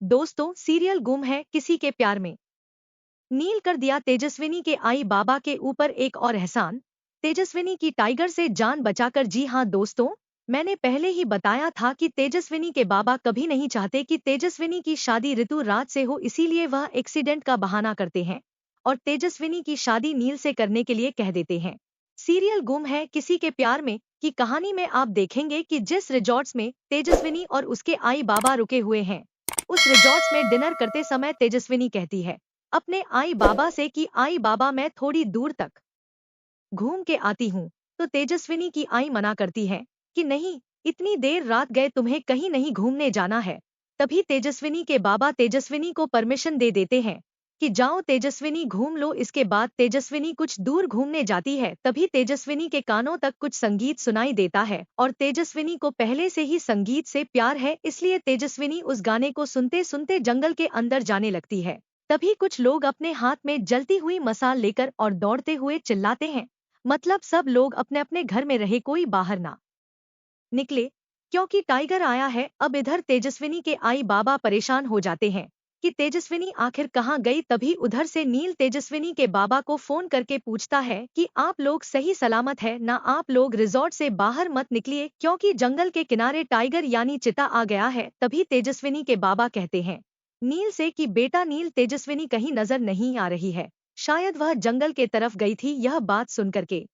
दोस्तों, सीरियल गुम है किसी के प्यार में। नील कर दिया तेजस्विनी के आई बाबा के ऊपर एक और एहसान। तेजस्विनी की टाइगर से जान बचाकर। जी हां दोस्तों, मैंने पहले ही बताया था कि तेजस्विनी के बाबा कभी नहीं चाहते कि तेजस्विनी की शादी ऋतु राज से हो, इसीलिए वह एक्सीडेंट का बहाना करते हैं और तेजस्विनी की शादी नील से करने के लिए कह देते हैं। सीरियल गुम है किसी के प्यार में की कहानी में आप देखेंगे कि जिस रिजॉर्ट्स में तेजस्विनी और उसके आई बाबा रुके हुए हैं, उस रिजॉर्ट्स में डिनर करते समय तेजस्विनी कहती है अपने आई बाबा से कि आई बाबा मैं थोड़ी दूर तक घूम के आती हूँ। तो तेजस्विनी की आई मना करती है कि नहीं, इतनी देर रात गए तुम्हें कहीं नहीं घूमने जाना है। तभी तेजस्विनी के बाबा तेजस्विनी को परमिशन दे देते हैं कि जाओ तेजस्विनी घूम लो। इसके बाद तेजस्विनी कुछ दूर घूमने जाती है, तभी तेजस्विनी के कानों तक कुछ संगीत सुनाई देता है और तेजस्विनी को पहले से ही संगीत से प्यार है, इसलिए तेजस्विनी उस गाने को सुनते सुनते जंगल के अंदर जाने लगती है। तभी कुछ लोग अपने हाथ में जलती हुई मसाल लेकर और दौड़ते हुए चिल्लाते हैं, मतलब सब लोग अपने अपने घर में रहे, कोई बाहर ना निकले क्योंकि टाइगर आया है। अब इधर तेजस्विनी के आई बाबा परेशान हो जाते हैं कि तेजस्विनी आखिर कहाँ गई। तभी उधर से नील तेजस्विनी के बाबा को फोन करके पूछता है कि आप लोग सही सलामत है ना, आप लोग रिजॉर्ट से बाहर मत निकलिए क्योंकि जंगल के किनारे टाइगर यानी चिता आ गया है। तभी तेजस्विनी के बाबा कहते हैं नील से कि बेटा नील, तेजस्विनी कहीं नजर नहीं आ रही है, शायद वह जंगल के तरफ गई थी। यह बात सुनकर के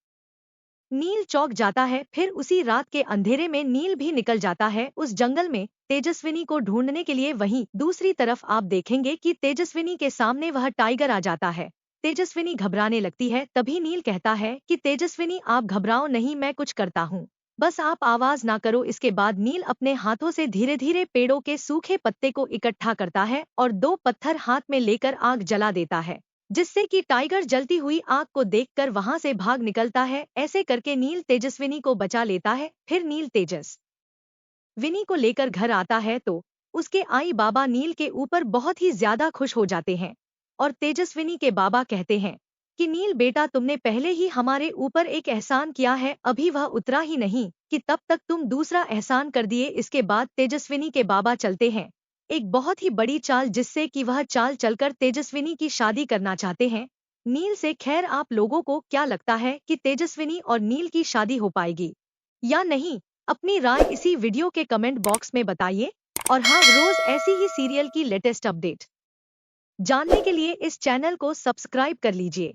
नील चौंक जाता है। फिर उसी रात के अंधेरे में नील भी निकल जाता है उस जंगल में तेजस्विनी को ढूंढने के लिए। वहीं दूसरी तरफ आप देखेंगे कि तेजस्विनी के सामने वह टाइगर आ जाता है। तेजस्विनी घबराने लगती है। तभी नील कहता है कि तेजस्विनी आप घबराओ नहीं, मैं कुछ करता हूँ, बस आप आवाज ना करो। इसके बाद नील अपने हाथों से धीरे धीरे पेड़ों के सूखे पत्ते को इकट्ठा करता है और दो पत्थर हाथ में लेकर आग जला देता है, जिससे कि टाइगर जलती हुई आग को देखकर वहां से भाग निकलता है। ऐसे करके नील तेजस्विनी को बचा लेता है। फिर नील तेजस्विनी को लेकर घर आता है तो उसके आई बाबा नील के ऊपर बहुत ही ज्यादा खुश हो जाते हैं और तेजस्विनी के बाबा कहते हैं कि नील बेटा, तुमने पहले ही हमारे ऊपर एक एहसान किया है, अभी वह उतरा ही नहीं कि तब तक तुम दूसरा एहसान कर दिए। इसके बाद तेजस्विनी के बाबा चलते हैं एक बहुत ही बड़ी चाल, जिससे कि वह चाल चलकर तेजस्विनी की शादी करना चाहते हैं नील से। खैर, आप लोगों को क्या लगता है कि तेजस्विनी और नील की शादी हो पाएगी या नहीं? अपनी राय इसी वीडियो के कमेंट बॉक्स में बताइए। और हाँ, रोज ऐसी ही सीरियल की लेटेस्ट अपडेट जानने के लिए इस चैनल को सब्सक्राइब कर लीजिए।